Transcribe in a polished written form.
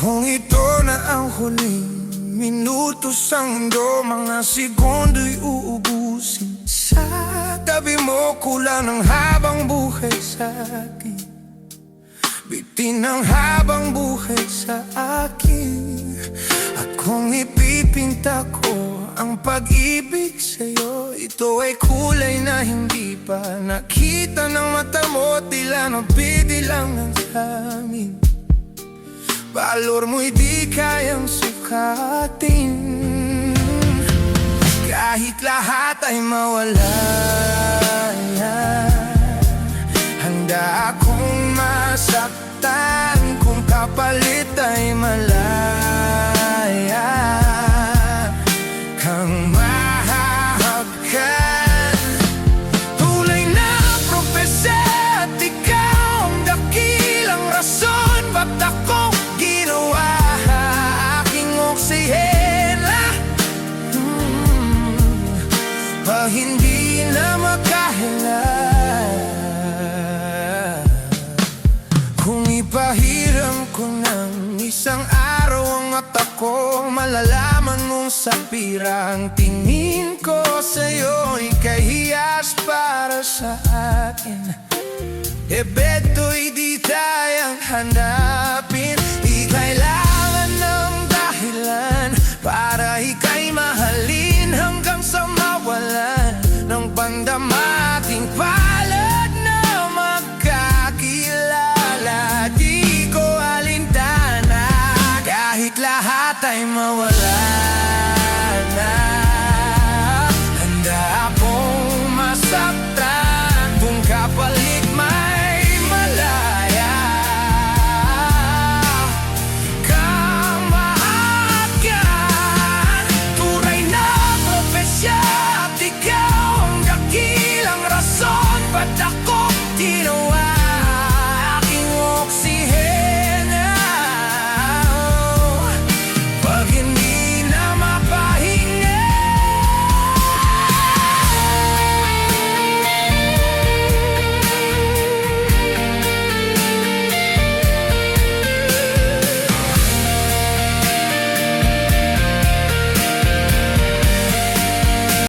Kung ito na ang huling minuto sa mundo, mga sekundo'y uubusin. Sa tabi mo, kulang ng habang buhay sa akin. Bitin ang habang buhay sa akin. At kung ipipinta ko ang pag-ibig sa'yo, ito ay kulay na hindi pa nakita ng mata mo. Tila nabibilangan sa amin. Valor mo'y di kayang sukatin. Kahit lahat ay mawala, handa akong masaktan kung kapalit ay malaya kang mahahagkan. Tunay na propesya at ikaw ang dakilang rason ba't ako ginawa aking oksihena. Hindi na makahila. Kung ipahiram ko ng isang araw ang mata ko, malalaman mong sapira ang tingin ko sa'yo'y kahiyas para sa akin. Ebeto'y di tayang hanapin. Di kailangan ng dahilan para ika'y mahalin hanggang sa mawalan ng pandamating palad na magkakilala. Di ko alintana kahit lahat ay mawala.